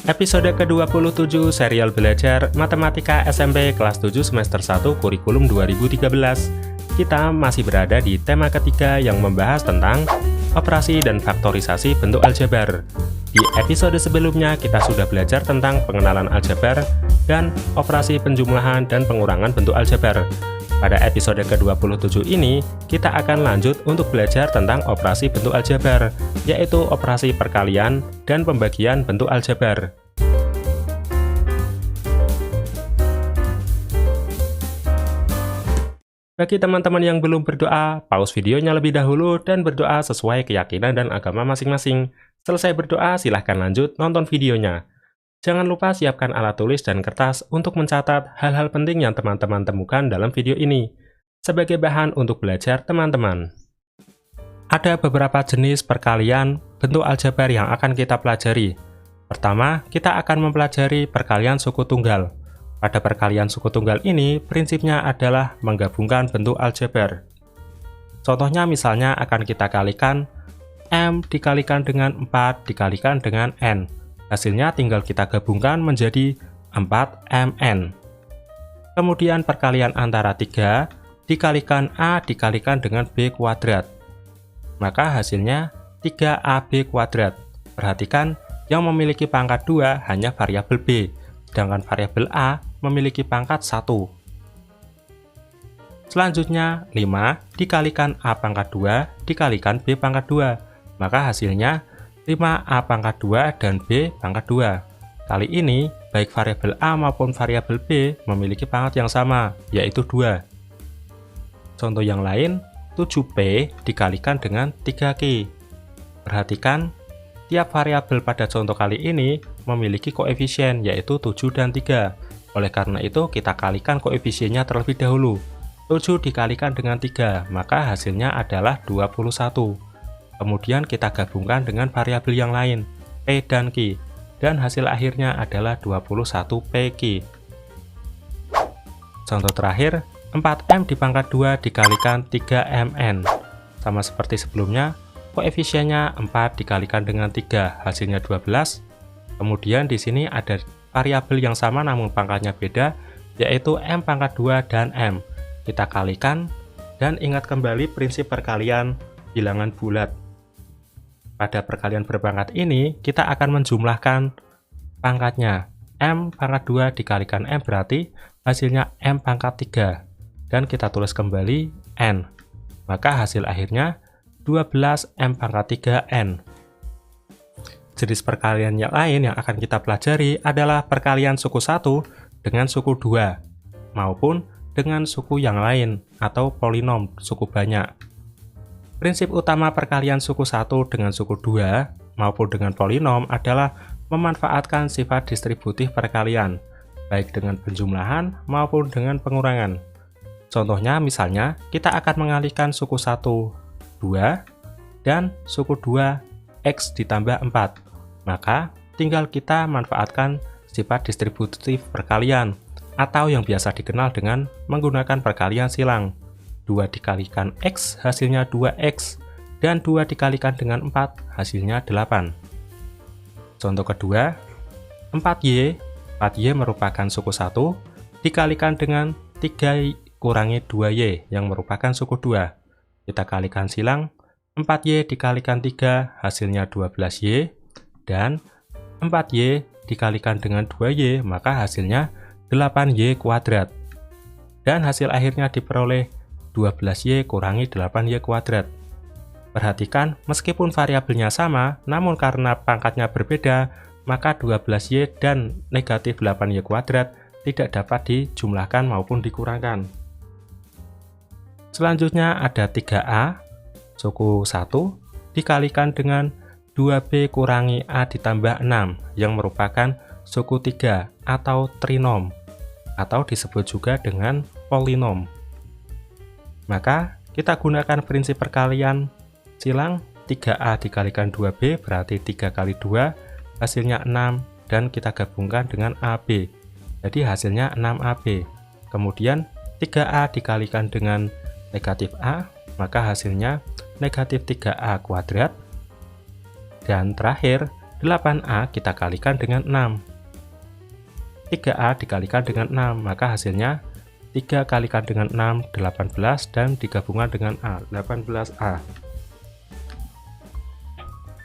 Episode ke-27 serial belajar Matematika SMP kelas 7 semester 1 kurikulum 2013. Kita masih berada di tema ketiga yang membahas tentang operasi dan faktorisasi bentuk aljabar. Di episode sebelumnya kita sudah belajar tentang pengenalan aljabar dan operasi penjumlahan dan pengurangan bentuk aljabar. Pada episode ke-27 ini, kita akan lanjut untuk belajar tentang operasi bentuk aljabar, yaitu operasi perkalian dan pembagian bentuk aljabar. Bagi teman-teman yang belum berdoa, pause videonya lebih dahulu dan berdoa sesuai keyakinan dan agama masing-masing. Selesai berdoa, silahkan lanjut nonton videonya. Jangan lupa siapkan alat tulis dan kertas untuk mencatat hal-hal penting yang teman-teman temukan dalam video ini, sebagai bahan untuk belajar teman-teman. Ada beberapa jenis perkalian bentuk aljabar yang akan kita pelajari. Pertama, kita akan mempelajari perkalian suku tunggal. Pada perkalian suku tunggal ini, prinsipnya adalah menggabungkan bentuk aljabar. Contohnya misalnya akan kita kalikan M dikalikan dengan 4 dikalikan dengan N. Hasilnya tinggal kita gabungkan menjadi 4mn. Kemudian perkalian antara 3 dikalikan A dikalikan dengan B kuadrat. Maka hasilnya 3AB kuadrat. Perhatikan, yang memiliki pangkat 2 hanya variabel B, sedangkan variabel A memiliki pangkat 1. Selanjutnya, 5 dikalikan A pangkat 2 dikalikan B pangkat 2. Maka hasilnya 5A pangkat 2 dan B pangkat 2. Kali ini, baik variabel A maupun variabel B memiliki pangkat yang sama, yaitu 2. Contoh yang lain, 7P dikalikan dengan 3Q. Perhatikan, tiap variabel pada contoh kali ini memiliki koefisien, yaitu 7 dan 3. Oleh karena itu, kita kalikan koefisiennya terlebih dahulu. 7 dikalikan dengan 3, maka hasilnya adalah 21. Kemudian kita gabungkan dengan variabel yang lain, P dan Q, dan hasil akhirnya adalah 21PQ. Contoh terakhir, 4M di pangkat 2 dikalikan 3MN. Sama seperti sebelumnya, koefisiennya 4 dikalikan dengan 3, hasilnya 12. Kemudian di sini ada variabel yang sama namun pangkatnya beda, yaitu M pangkat 2 dan M. Kita kalikan, dan ingat kembali prinsip perkalian bilangan bulat. Pada perkalian berpangkat ini, kita akan menjumlahkan pangkatnya. M pangkat 2 dikalikan M berarti hasilnya M pangkat 3. Dan kita tulis kembali N. Maka hasil akhirnya 12 M pangkat 3N. Jenis perkalian yang lain yang akan kita pelajari adalah perkalian suku 1 dengan suku 2, maupun dengan suku yang lain atau polinom suku banyak. Prinsip utama perkalian suku 1 dengan suku 2 maupun dengan polinom adalah memanfaatkan sifat distributif perkalian, baik dengan penjumlahan maupun dengan pengurangan. Contohnya misalnya, kita akan mengalihkan suku 1, 2, dan suku 2, X ditambah 4. Maka, tinggal kita manfaatkan sifat distributif perkalian, atau yang biasa dikenal dengan menggunakan perkalian silang. 2 dikalikan X hasilnya 2X, dan 2 dikalikan dengan 4 hasilnya 8. Contoh kedua, 4Y merupakan suku 1 dikalikan dengan 3 kurangi 2Y yang merupakan suku 2. Kita kalikan silang, 4Y dikalikan 3 hasilnya 12Y, dan 4Y dikalikan dengan 2Y maka hasilnya 8Y kuadrat. Dan hasil akhirnya diperoleh 12Y kurangi 8Y kuadrat. Perhatikan, meskipun variabelnya sama, namun karena pangkatnya berbeda, maka 12Y dan negatif 8Y kuadrat tidak dapat dijumlahkan maupun dikurangkan. Selanjutnya ada 3A, suku 1, dikalikan dengan 2B kurangi A ditambah 6, yang merupakan suku 3 atau trinom, atau disebut juga dengan polinom. Maka, kita gunakan prinsip perkalian silang, 3A dikalikan 2B berarti 3 kali 2, hasilnya 6, dan kita gabungkan dengan AB. Jadi hasilnya 6AB. Kemudian, 3A dikalikan dengan negatif A, maka hasilnya negatif 3A kuadrat. Dan terakhir, 8A kita kalikan dengan 6. 3A dikalikan dengan 6, maka hasilnya 3 kalikan dengan 6, 18, dan digabungkan dengan A, 18A.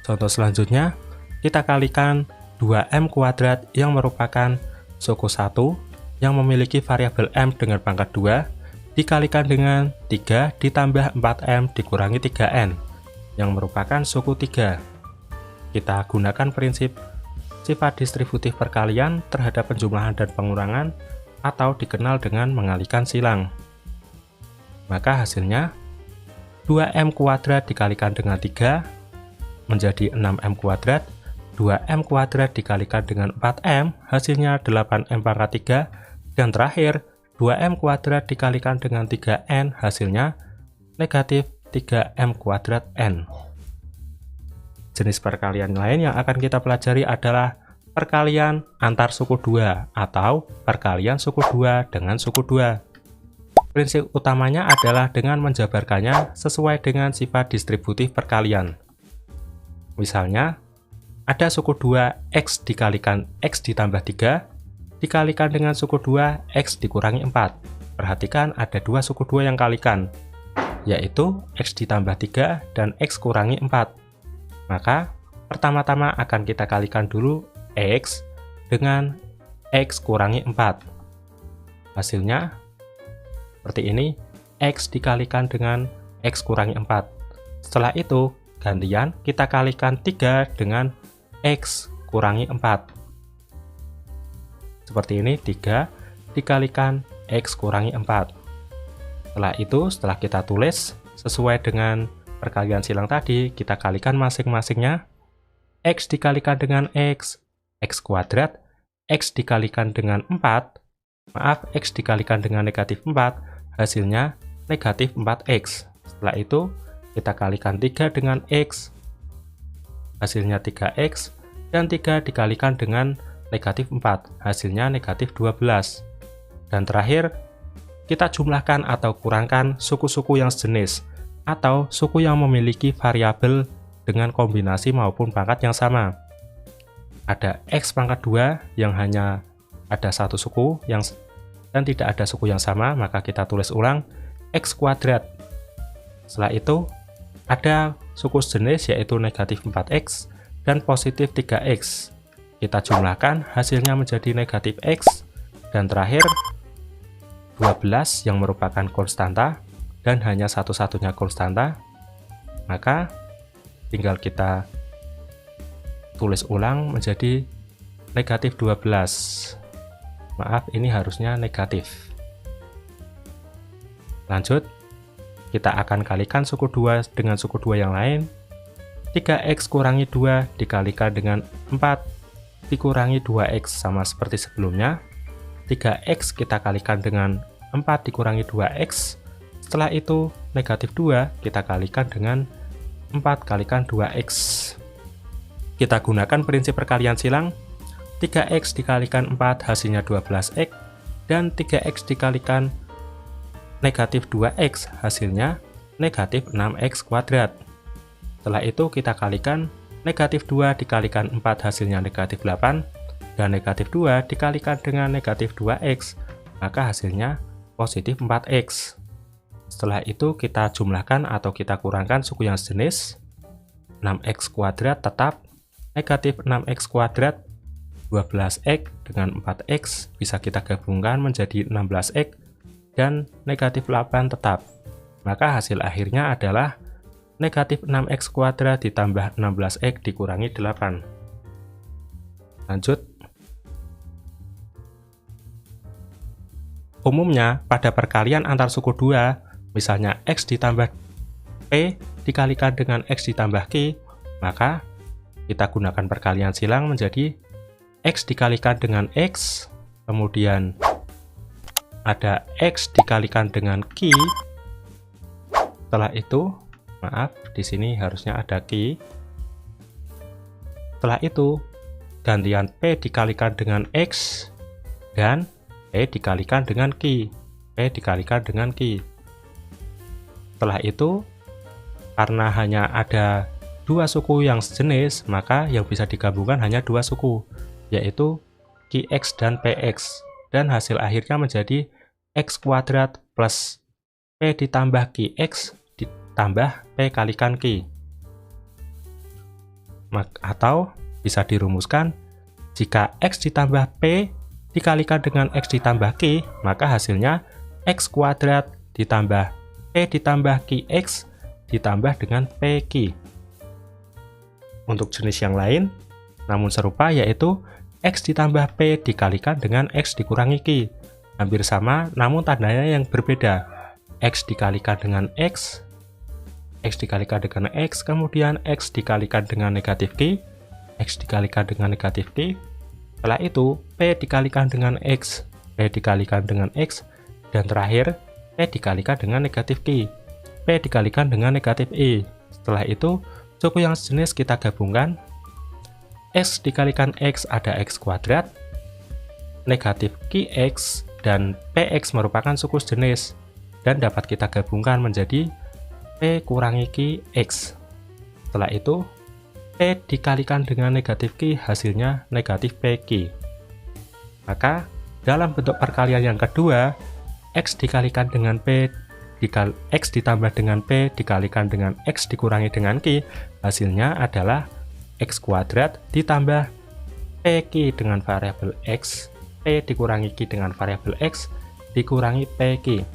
Contoh selanjutnya, kita kalikan 2M kuadrat yang merupakan suku 1 yang memiliki variabel M dengan pangkat 2, dikalikan dengan 3 ditambah 4M dikurangi 3N, yang merupakan suku 3. Kita gunakan prinsip sifat distributif perkalian terhadap penjumlahan dan pengurangan, atau dikenal dengan mengalihkan silang. Maka hasilnya 2M kuadrat dikalikan dengan 3 menjadi 6M kuadrat, 2M kuadrat dikalikan dengan 4M hasilnya 8M pangkat 3, dan terakhir 2M kuadrat dikalikan dengan 3N hasilnya negatif 3M kuadrat N. Jenis perkalian lain yang akan kita pelajari adalah perkalian antar suku 2 atau perkalian suku 2 dengan suku 2. Prinsip utamanya adalah dengan menjabarkannya sesuai dengan sifat distributif perkalian. Misalnya, ada suku 2 X dikalikan X ditambah 3 dikalikan dengan suku 2 X dikurangi 4. Perhatikan ada dua suku 2 yang kalikan, yaitu X ditambah 3 dan X kurangi 4. Maka, pertama-tama akan kita kalikan dulu X dengan X kurangi 4. Hasilnya, seperti ini, X dikalikan dengan X kurangi 4. Setelah itu, gantian kita kalikan 3 dengan X kurangi 4. Seperti ini, 3 dikalikan X kurangi 4. Setelah itu, setelah kita tulis sesuai dengan perkalian silang tadi, kita kalikan masing-masingnya. X dikalikan dengan X kuadrat, X dikalikan dengan 4, X dikalikan dengan negatif 4, hasilnya negatif 4X. Setelah itu, kita kalikan 3 dengan X, hasilnya 3X, dan 3 dikalikan dengan negatif 4, hasilnya negatif 12. Dan terakhir, kita jumlahkan atau kurangkan suku-suku yang sejenis, atau suku yang memiliki variabel dengan kombinasi maupun pangkat yang sama. Ada X pangkat 2 yang hanya ada satu suku dan tidak ada suku yang sama, maka kita tulis ulang X kuadrat. Setelah itu, ada suku sejenis yaitu negatif 4X dan positif 3X. Kita jumlahkan, hasilnya menjadi negatif X, dan terakhir 12 yang merupakan konstanta dan hanya satu-satunya konstanta, maka tinggal kita tulis ulang menjadi negatif 12. Maaf, ini harusnya negatif. Lanjut, kita akan kalikan suku 2 dengan suku 2 yang lain. 3X kurangi 2 dikalikan dengan 4 dikurangi 2X, sama seperti sebelumnya. 3X kita kalikan dengan 4 dikurangi 2X. Setelah itu, negatif 2 kita kalikan dengan 4 kalikan 2X. Kita gunakan prinsip perkalian silang. 3X dikalikan 4 hasilnya 12X, dan 3X dikalikan negatif 2X hasilnya negatif 6X kuadrat. Setelah itu kita kalikan negatif 2 dikalikan 4 hasilnya negatif 8, dan negatif 2 dikalikan dengan negatif 2X, maka hasilnya positif 4X. Setelah itu kita jumlahkan atau kita kurangkan suku yang sejenis. 6X kuadrat tetap, negatif 6X kuadrat, 12X dengan 4X bisa kita gabungkan menjadi 16X, dan negatif 8 tetap. Maka hasil akhirnya adalah negatif 6X kuadrat ditambah 16X dikurangi 8. Lanjut. Umumnya, pada perkalian antar suku 2, misalnya X ditambah P dikalikan dengan X ditambah Q, maka kita gunakan perkalian silang menjadi X dikalikan dengan X, kemudian ada X dikalikan dengan Q. Setelah itu, maaf, di sini harusnya ada Q. Setelah itu, gantian P dikalikan dengan X, dan P dikalikan dengan Q. P dikalikan dengan Q. Setelah itu, karena hanya ada dua suku yang sejenis, maka yang bisa digabungkan hanya dua suku, yaitu Qx dan Px. Dan hasil akhirnya menjadi X kuadrat plus P ditambah Qx ditambah P kalikan Q. Atau bisa dirumuskan, jika X ditambah P dikalikan dengan X ditambah Q, maka hasilnya X kuadrat ditambah P ditambah Qx ditambah dengan PQ. Untuk jenis yang lain, namun serupa, yaitu X ditambah P dikalikan dengan X dikurangi Q. Hampir sama, namun tandanya yang berbeda. X dikalikan dengan X dikalikan dengan X, kemudian X dikalikan dengan negatif Q, X dikalikan dengan negatif Q. Setelah itu, P dikalikan dengan X, P dikalikan dengan X, dan terakhir, P dikalikan dengan negatif Q, P dikalikan dengan negatif E. Setelah itu, suku yang sejenis kita gabungkan. X dikalikan X ada X kuadrat, negatif Qx dan Px merupakan suku sejenis, dan dapat kita gabungkan menjadi P kurangi Qx. Setelah itu, P dikalikan dengan negatif Q hasilnya negatif PQ. Maka, dalam bentuk perkalian yang kedua, X dikalikan dengan P X ditambah dengan P dikalikan dengan X dikurangi dengan Q, hasilnya adalah X kuadrat ditambah PQ dengan variabel X, P dikurangi Q dengan variabel X, dikurangi PQ.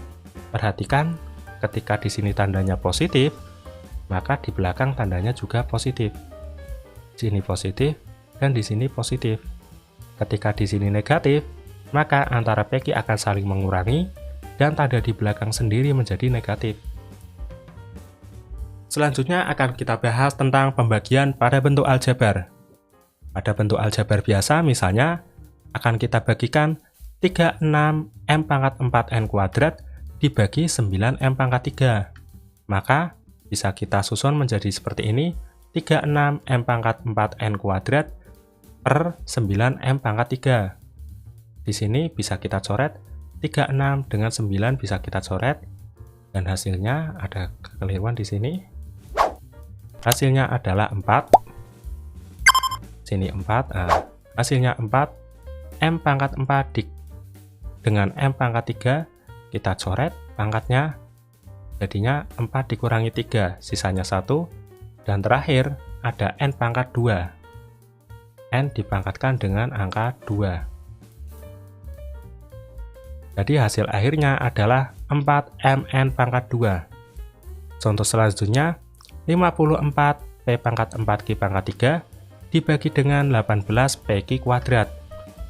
Perhatikan, ketika di sini tandanya positif, maka di belakang tandanya juga positif. Sini positif, dan di sini positif. Ketika di sini negatif, maka antara PQ akan saling mengurangi, dan tanda di belakang sendiri menjadi negatif. Selanjutnya akan kita bahas tentang pembagian pada bentuk aljabar. Pada bentuk aljabar biasa misalnya, akan kita bagikan 36 M pangkat 4N kuadrat dibagi 9 M pangkat 3. Maka, bisa kita susun menjadi seperti ini, 36 M pangkat 4N kuadrat per 9 M pangkat 3. Di sini bisa kita coret, 36 dengan 9 bisa kita coret, dan hasilnya ada kekeliruan di sini. Hasilnya adalah 4. Sini 4. Nah, hasilnya 4. M pangkat 4 dengan M pangkat 3 kita coret pangkatnya. Jadinya 4 dikurangi 3, sisanya 1. Dan terakhir ada N pangkat 2. N dipangkatkan dengan angka 2. Jadi hasil akhirnya adalah 4MN pangkat 2. Contoh selanjutnya, 54 P pangkat 4Q pangkat 3 dibagi dengan 18 PQ kuadrat.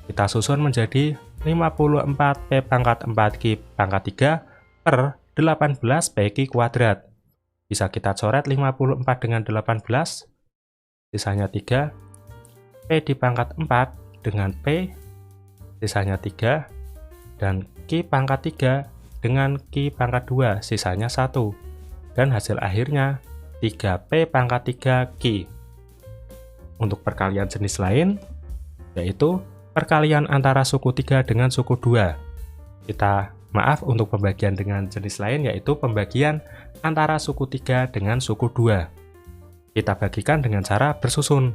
Kita susun menjadi 54 P pangkat 4Q pangkat 3 per 18 PQ kuadrat. Bisa kita coret 54 dengan 18, sisanya 3. P di pangkat 4 dengan P, sisanya 3. Dan Q pangkat 3 dengan Q pangkat 2, sisanya 1. Dan hasil akhirnya 3P pangkat 3Q. Untuk perkalian jenis lain, yaitu perkalian antara suku 3 dengan suku 2. Maaf untuk pembagian dengan jenis lain, yaitu pembagian antara suku 3 dengan suku 2. Kita bagikan dengan cara bersusun.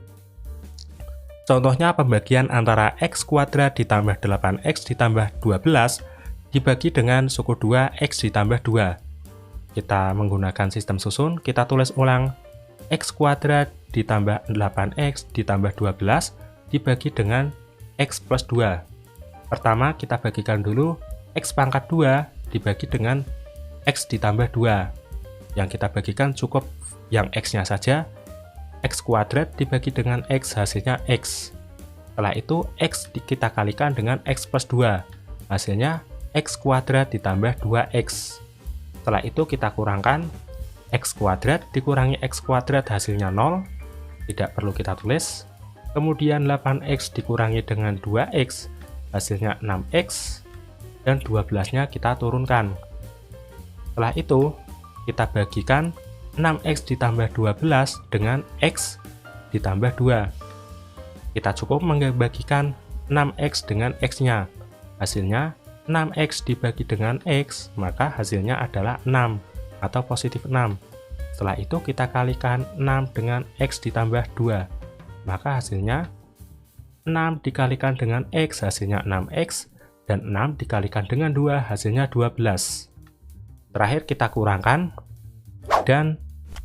Contohnya pembagian antara X kuadrat ditambah 8X ditambah 12 dibagi dengan suku 2 X ditambah 2. Kita menggunakan sistem susun, kita tulis ulang X kuadrat ditambah 8X ditambah 12 dibagi dengan X plus 2. Pertama kita bagikan dulu X pangkat 2 dibagi dengan X ditambah 2. Yang kita bagikan cukup yang X-nya saja. X kuadrat dibagi dengan X, hasilnya X. Setelah itu X kita kalikan dengan X plus 2. Hasilnya X kuadrat ditambah 2X. Setelah itu kita kurangkan, X kuadrat dikurangi X kuadrat hasilnya 0. Tidak perlu kita tulis. Kemudian 8X dikurangi dengan 2X, hasilnya 6X. Dan 12-nya kita turunkan. Setelah itu, kita bagikan 6X ditambah 12 dengan X ditambah 2. Kita cukup membagikan 6X dengan X-nya. Hasilnya 6X dibagi dengan X, maka hasilnya adalah 6 atau positif 6. Setelah itu kita kalikan 6 dengan X ditambah 2. Maka hasilnya 6 dikalikan dengan X hasilnya 6X, dan 6 dikalikan dengan 2 hasilnya 12. Terakhir kita kurangkan, dan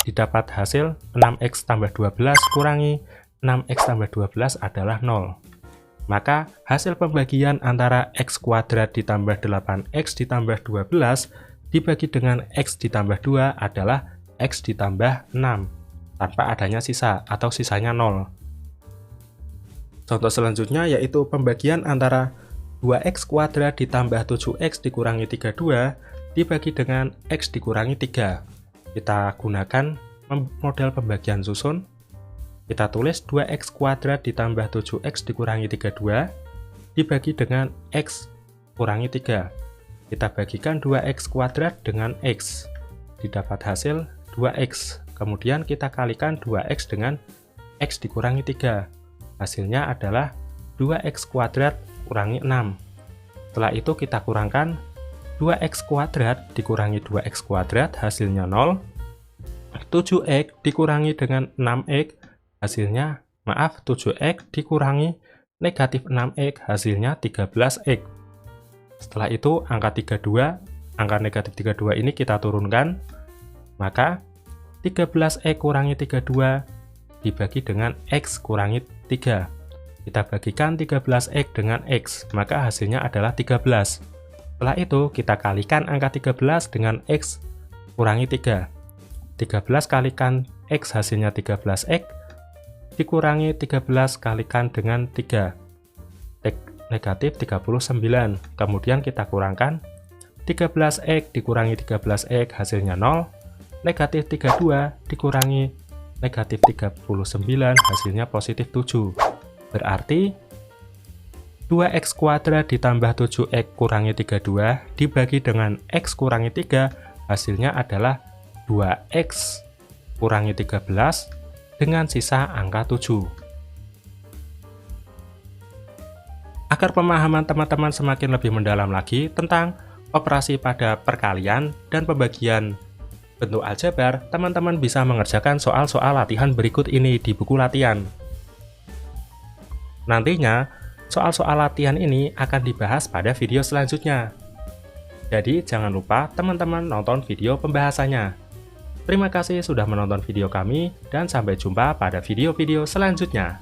didapat hasil 6X tambah 12 kurangi 6X tambah 12 adalah 0. Maka hasil pembagian antara X kuadrat ditambah 8X ditambah 12 dibagi dengan X ditambah 2 adalah X ditambah 6, tanpa adanya sisa atau sisanya 0. Contoh selanjutnya yaitu pembagian antara 2X kuadrat ditambah 7X dikurangi 32 dibagi dengan X dikurangi 3. Kita gunakan model pembagian susun. Kita tulis 2X kuadrat ditambah 7X dikurangi 32 dibagi dengan X kurangi 3. Kita bagikan 2X kuadrat dengan X. Didapat hasil 2X. Kemudian kita kalikan 2X dengan X dikurangi 3. Hasilnya adalah 2X kuadrat kurangi 6. Setelah itu kita kurangkan 2X kuadrat dikurangi 2X kuadrat hasilnya 0. 7X dikurangi dengan 6X hasilnya, 7X dikurangi negatif 6X hasilnya 13X. Setelah itu angka 32, angka negatif 32 ini kita turunkan. Maka 13X kurangi 32 dibagi dengan X kurangi 3. Kita bagikan 13X dengan X, maka hasilnya adalah 13. Setelah itu kita kalikan angka 13 dengan X kurangi 3. 13 kalikan X hasilnya 13X, dikurangi 13 kalikan dengan 3. Negatif 39. Kemudian kita kurangkan 13X dikurangi 13X hasilnya 0. Negatif 32 dikurangi negatif 39 hasilnya positif 7. Berarti 2X kuadrat ditambah 7X kurangi 32 dibagi dengan X kurangi 3 hasilnya adalah 2X kurangi 13 dengan sisa angka 7. Agar pemahaman teman-teman semakin lebih mendalam lagi tentang operasi pada perkalian dan pembagian bentuk aljabar, teman-teman bisa mengerjakan soal-soal latihan berikut ini di buku latihan. Nantinya, soal-soal latihan ini akan dibahas pada video selanjutnya. Jadi, jangan lupa teman-teman nonton video pembahasannya. Terima kasih sudah menonton video kami, dan sampai jumpa pada video-video selanjutnya.